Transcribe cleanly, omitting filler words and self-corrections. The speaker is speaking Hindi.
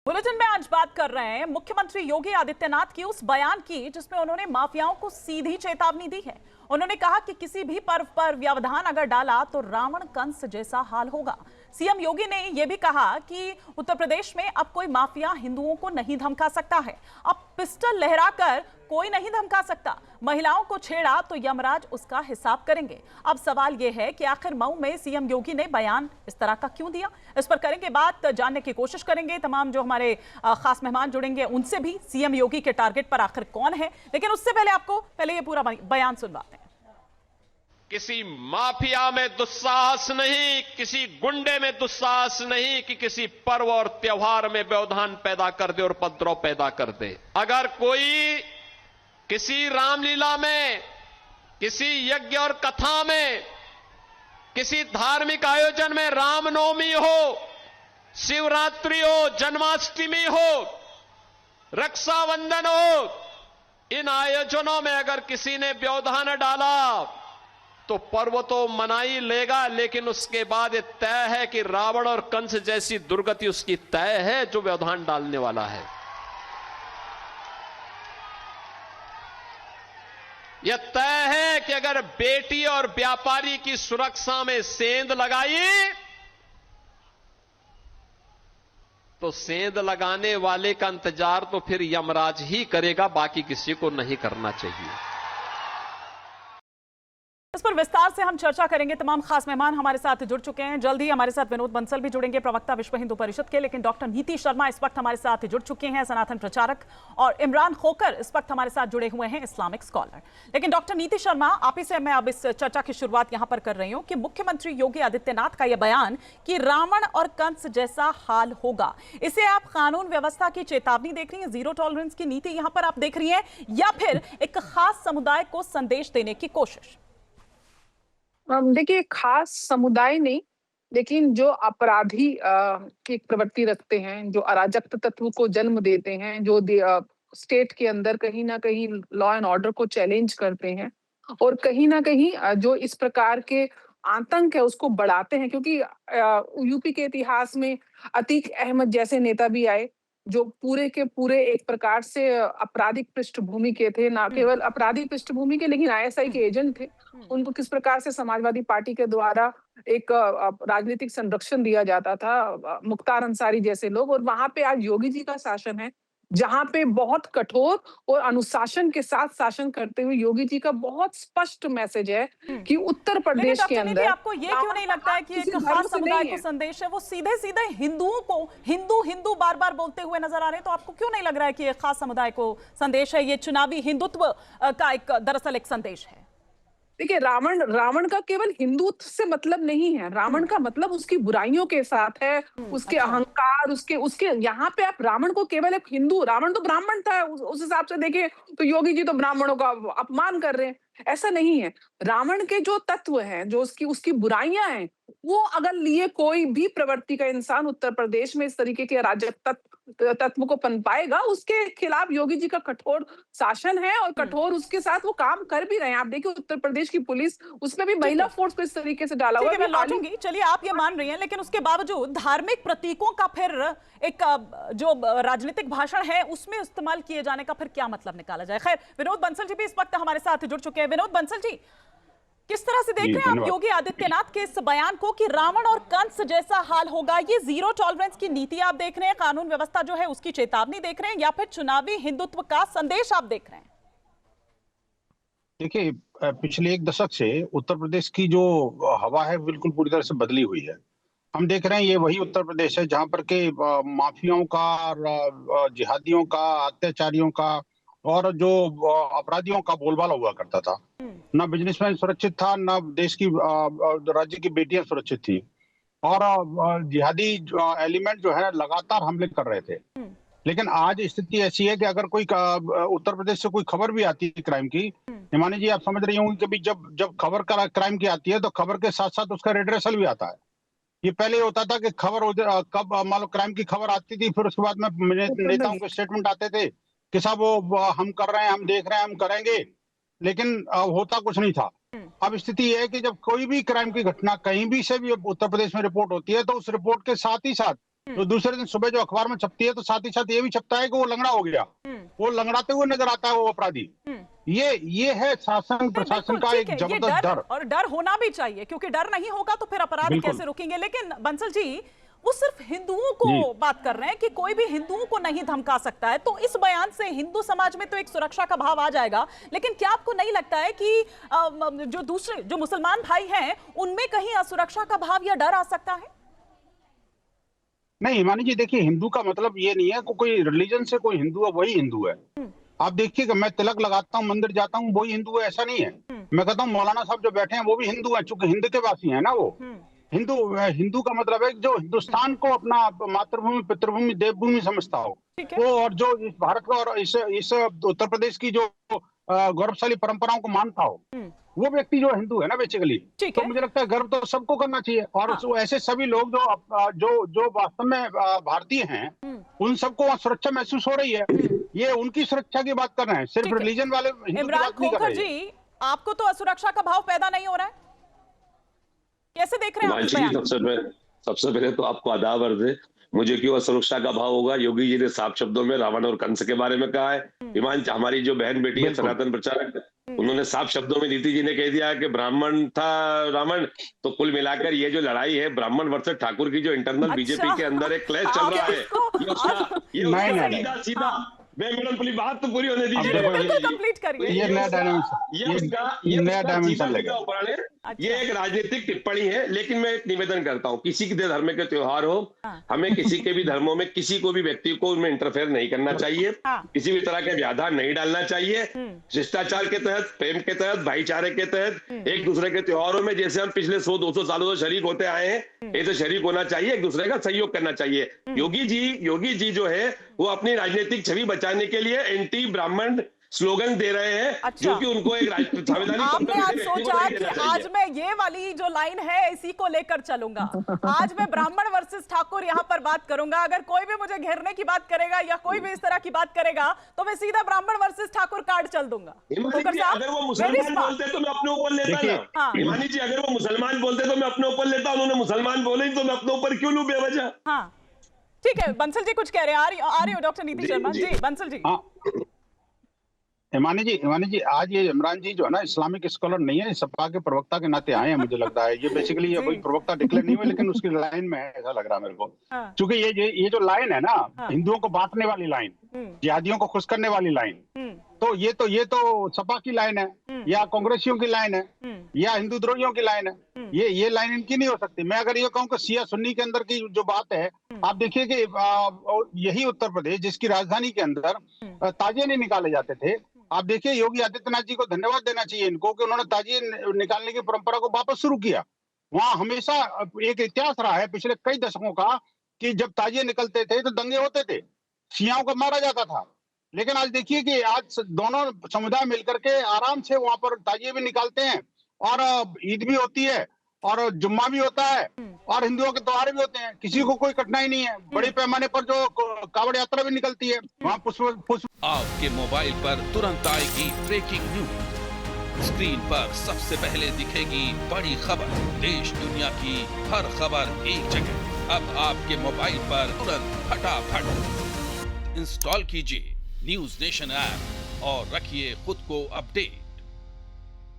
बुलेटिन में आज बात कर रहे हैं मुख्यमंत्री योगी आदित्यनाथ की उस बयान की जिसमें उन्होंने माफियाओं को सीधी चेतावनी दी है। उन्होंने कहा कि किसी भी पर्व पर व्यवधान अगर डाला तो रावण कंस जैसा हाल होगा। सीएम योगी ने यह भी कहा कि उत्तर प्रदेश में अब कोई माफिया हिंदुओं को नहीं धमका सकता है। अब पिस्टल लहराकर कोई नहीं धमका सकता। महिलाओं को छेड़ा तो यमराज उसका हिसाब करेंगे। अब सवाल यह है कि आखिर मऊ में सीएम योगी ने बयान इस तरह का क्यों दिया। इस पर करेंगे बात, जानने की कोशिश करेंगे। तमाम जो हमारे खास मेहमान जुड़ेंगे उनसे भी सीएम योगी के टारगेट पर आखिर कौन है, लेकिन उससे पहले आपको ये पूरा बयान सुनवाते हैं। किसी माफिया में दुस्साहस नहीं, किसी गुंडे में दुस्साहस नहीं कि किसी पर्व और त्योहार में व्यवधान पैदा कर दे और उपद्रव पैदा कर दे। अगर कोई किसी रामलीला में, किसी यज्ञ और कथा में, किसी धार्मिक आयोजन में, रामनवमी हो, शिवरात्रि हो, जन्माष्टमी हो, रक्षाबंधन हो, इन आयोजनों में अगर किसी ने व्यवधान डाला तो पर्व तो मना ही लेगा, लेकिन उसके बाद यह तय है कि रावण और कंस जैसी दुर्गति उसकी तय है जो व्यवधान डालने वाला है। यह तय है कि अगर बेटी और व्यापारी की सुरक्षा में सेंध लगाई तो सेंध लगाने वाले का इंतजार तो फिर यमराज ही करेगा, बाकी किसी को नहीं करना चाहिए। इस पर विस्तार से हम चर्चा करेंगे। तमाम खास मेहमान हमारे साथ जुड़ चुके हैं। जल्द ही हमारे साथ विनोद बंसल भी जुड़ेंगे, प्रवक्ता विश्व हिंदू परिषद के। लेकिन डॉक्टर नीति शर्मा इस वक्त हमारे साथ जुड़ चुके हैं, सनातन प्रचारक, और इमरान खोकर इस वक्त हमारे साथ जुड़े हुए हैं, इस्लामिक स्कॉलर। लेकिन डॉक्टर नीति शर्मा, आप ही से मैं अब इस चर्चा की शुरुआत यहां पर कर रही हूं कि मुख्यमंत्री योगी आदित्यनाथ का यह बयान कि रावण और कंस जैसा हाल होगा, इसे आप कानून व्यवस्था की चेतावनी देख रही हैं, जीरो टॉलरेंस की नीति यहां पर आप देख रही हैं, या फिर एक खास समुदाय को संदेश देने की कोशिश? देखिए, खास समुदाय नहीं, लेकिन जो अपराधी की प्रवृत्ति रखते हैं, जो अराजक तत्व को जन्म देते हैं, जो स्टेट के अंदर कहीं ना कहीं लॉ एंड ऑर्डर को चैलेंज करते हैं, और कहीं ना कहीं जो इस प्रकार के आतंक है उसको बढ़ाते हैं। क्योंकि यूपी के इतिहास में अतीक अहमद जैसे नेता भी आए जो पूरे के पूरे एक प्रकार से आपराधिक पृष्ठभूमि के थे, ना केवल आपराधिक पृष्ठभूमि के, लेकिन आईएसआई के एजेंट थे। उनको किस प्रकार से समाजवादी पार्टी के द्वारा एक राजनीतिक संरक्षण दिया जाता था, मुख्तार अंसारी जैसे लोग। और वहां पे आज योगी जी का शासन है, जहां पे बहुत कठोर और अनुशासन के साथ शासन करते हुए योगी जी का बहुत स्पष्ट मैसेज है कि उत्तर प्रदेश के अंदर आपको ये क्यों नहीं लगता है कि एक खास समुदाय को संदेश है? वो सीधे सीधे हिंदुओं को हिंदू हिंदू बार बार बोलते हुए नजर आ रहे हैं, तो आपको क्यों नहीं लग रहा है कि एक खास समुदाय को संदेश है? ये चुनावी हिंदुत्व का एक दरअसल एक संदेश है। देखिए, रावण का केवल हिंदुत्व से मतलब नहीं है। रावण का मतलब उसकी बुराइयों के साथ है, उसके अहंकार, उसके यहाँ पे आप रावण को केवल एक हिंदू, रावण तो ब्राह्मण था, उस हिसाब से देखें तो योगी जी तो ब्राह्मणों का अपमान कर रहे हैं। ऐसा नहीं है। रावण के जो तत्व हैं, जो उसकी बुराइयां हैं, वो अगर लिए कोई भी प्रवृत्ति का इंसान उत्तर प्रदेश में इस तरीके के अराजक तत्व को पनपाएगा, उसके खिलाफ योगी जी का कठोर शासन है, और कठोर उसके साथ वो काम कर भी रहे हैं। आप देखिए उत्तर प्रदेश की पुलिस, उसमें भी महिला फोर्स को इस तरीके से डाला हुआ है। मैं लौटूंगी, चलिए आप ये मान रही हैं, लेकिन उसके बावजूद धार्मिक प्रतीकों का फिर एक जो राजनीतिक भाषण है उसमें इस्तेमाल किए जाने का फिर क्या मतलब निकाला जाए? खैर, विनोद बंसल जी भी इस वक्त हमारे साथ जुड़ चुके हैं। विनोद बंसल जी, किस तरह से देख रहे हैं आप योगी आदित्यनाथ के इस बयान को कि रावण और कंस जैसा हाल होगा? ये जीरो टॉलरेंस की नीति आप देख रहे हैं, कानून व्यवस्था जो है उसकी चेतावनी देख रहे हैं, या फिर चुनावी हिंदुत्व का संदेश आप देख रहे हैं? देखिए, पिछले एक दशक से उत्तर प्रदेश की जो हवा है बिल्कुल पूरी तरह से बदली हुई है। हम देख रहे हैं ये वही उत्तर प्रदेश है जहां पर के माफियाओं का, जिहादियों का, अत्याचारियों का और जो अपराधियों का बोलबाला हुआ करता था। ना बिजनेसमैन सुरक्षित था, ना देश की राज्य की बेटियां सुरक्षित थी, और जिहादी एलिमेंट जो है लगातार हमले कर रहे थे। लेकिन आज स्थिति ऐसी है कि अगर कोई उत्तर प्रदेश से कोई खबर भी आती है क्राइम की, हिमानी जी आप समझ रही होंगी कि जब खबर क्राइम की आती है तो खबर के साथ साथ उसका रिड्रेसल भी आता है। ये पहले होता था कि खबर कब मान लो क्राइम की खबर आती थी, फिर उसके बाद में नेताओं के स्टेटमेंट आते थे कि साहब वो हम कर रहे हैं, हम देख रहे हैं, हम करेंगे, लेकिन होता कुछ नहीं था। अब स्थिति यह है कि जब कोई भी क्राइम की घटना कहीं भी से भी उत्तर प्रदेश में रिपोर्ट होती है तो उस रिपोर्ट के साथ ही साथ तो दूसरे दिन सुबह जो अखबार में छपती है तो साथ ही साथ ये भी छपता है कि वो लंगड़ा हो गया, वो लंगड़ाते हुए नजर आता है वो अपराधी। ये है शासन प्रशासन का एक जबरदस्त डर, और डर होना भी चाहिए, क्योंकि डर नहीं होगा तो फिर अपराध कैसे रुकेंगे। लेकिन बंसल जी, वो सिर्फ हिंदुओं को बात कर रहे हैं कि कोई भी हिंदुओं को नहीं धमका सकता है, तो इस बयान से हिंदू समाज में तो एक सुरक्षा का भाव आ जाएगा, लेकिन क्या आपको नहीं लगता है कि जो मुसलमान भाई हैं उनमें कहीं असुरक्षा का भाव या डर आ सकता है? नहीं हिमानी जी, देखिए हिंदू का मतलब ये नहीं है कि कोई रिलीजन से कोई हिंदू है वही हिंदू है। आप देखिए कि मैं तिलक लगाता हूँ, मंदिर जाता हूँ, वही हिंदू है, ऐसा नहीं है। मैं कहता हूँ मौलाना साहब जो बैठे हैं वो भी हिंदू हैं, चूंकि हिंद के वासी हैं ना वो। हिंदू का मतलब है जो हिंदुस्तान को अपना मातृभूमि, पितृभूमि, देवभूमि समझता हो वो, और जो इस भारत को और इस उत्तर प्रदेश की जो गौरवशाली परंपराओं को मानता हो, वो व्यक्ति जो हिंदू है ना बेसिकली। तो मुझे लगता है गर्व तो सबको करना चाहिए, और ऐसे सभी लोग जो वास्तव में भारतीय हैं, उन सबको वहाँ सुरक्षा महसूस हो रही है। ये उनकी सुरक्षा की बात कर रहे हैं, सिर्फ रिलीजन वाले हिंदू की बात नहीं कर रहे हैं। आपको तो असुरक्षा का भाव पैदा नहीं हो रहा है, कैसे देख रहे हैं आप? सबसे पहले तो आपको आदाब अर्ज है, मुझे क्यों असुरक्षा का भाव होगा? योगी जी ने साफ शब्दों में रावण और कंस के बारे में कहा है। ईमान, हमारी जो बहन बेटी है सनातन प्रचारक, उन्होंने साफ शब्दों में नीति जी ने कह दिया कि ब्राह्मण था रावण। तो कुल मिलाकर ये जो लड़ाई है ब्राह्मण वर्सेस ठाकुर की, जो इंटरनल बीजेपी के अंदर एक क्लैश चल रहा है, ये सीधा मैडम पूरी बात तो पूरी होने दीजिए। कंप्लीट करिए। ये नया डायमेंशन लगेगा। ये एक राजनीतिक टिप्पणी है, लेकिन मैं एक निवेदन करता हूँ, किसी के धर्म के त्योहार हो, हमें किसी के भी धर्मों में किसी को भी व्यक्ति को उनमें इंटरफेयर नहीं करना चाहिए, किसी भी तरह के व्याधान नहीं डालना चाहिए। शिष्टाचार के तहत, प्रेम के तहत, भाईचारे के तहत एक दूसरे के त्योहारों में जैसे हम पिछले 100-200 सालों से शरीक होते आए हैं, ऐसे शरीक होना चाहिए, एक दूसरे का सहयोग करना चाहिए। योगी जी जो है वो अपनी राजनीतिक छवि बचाने के लिए एंटी ब्राह्मण स्लोगन दे रहे हैं, जो कि उनको एक संवैधानिक आपने आज सोचा कि आज मैं ये वाली जो लाइन है इसी को लेकर चलूंगा, आज मैं ब्राह्मण वर्सेस ठाकुर यहाँ पर बात करूंगा। अगर कोई भी मुझे घेरने की बात करेगा या कोई भी इस तरह की बात करेगा तो मैं सीधा ब्राह्मण वर्सेस ठाकुर कार्ड चल दूंगा। अगर वो मुसलमान बोलते तो मैं अपने ऊपर लेता ना। हिमानी जी, अगर वो मुसलमान बोलते तो मैं अपने ऊपर लेता, उन्होंने मुसलमान बोले तो मैं अपने ऊपर क्यों लूं बेवजह? हाँ ठीक है, बंसल जी कुछ कह रहे हैं, आ रही हो डॉक्टर नीति शर्मा जी। बंसल जी। हिमानी जी, आज ये इमरान जी जो है ना इस्लामिक स्कॉलर नहीं है, सपा के प्रवक्ता के नाते आए हैं, मुझे लगता है। ये बेसिकली ये कोई प्रवक्ता डिक्लेयर नहीं हुए, लेकिन उसकी लाइन में ऐसा लग रहा है मेरे को, क्योंकि ये जो लाइन है ना, हिंदुओं को बांटने वाली लाइन, जिहादियों को खुश करने वाली लाइन, तो ये तो सपा की लाइन है, या कांग्रेसियों की लाइन है, या हिंदू द्रोहियों की लाइन है। ये लाइन इनकी नहीं हो सकती। मैं अगर ये कहूँ कि शिया सुन्नी के अंदर की जो बात है, आप देखिए कि यही उत्तर प्रदेश जिसकी राजधानी के अंदर ताजिए नहीं निकाले जाते थे, आप देखिए योगी आदित्यनाथ जी को धन्यवाद देना चाहिए इनको कि उन्होंने ताजिए निकालने की परंपरा को वापस शुरू किया। वहां हमेशा एक इतिहास रहा है पिछले कई दशकों का कि जब ताजिए निकलते थे तो दंगे होते थे, शियाओं को मारा जाता था। लेकिन आज देखिए कि आज दोनों समुदाय मिलकर के आराम से वहां पर ताजिए भी निकालते हैं, और ईद भी होती है, और जुम्मा भी होता है, और हिंदुओं के त्योहार भी होते हैं। किसी को कोई कठिनाई नहीं है। बड़े पैमाने पर जो कावड़ यात्रा भी निकलती है वहाँ पुष्प। आपके मोबाइल पर तुरंत आएगी ब्रेकिंग न्यूज, स्क्रीन पर सबसे पहले दिखेगी बड़ी खबर, देश दुनिया की हर खबर एक जगह। अब आपके मोबाइल पर तुरंत फटाफट इंस्टॉल कीजिए न्यूज नेशन ऐप और रखिए खुद को अपडेट।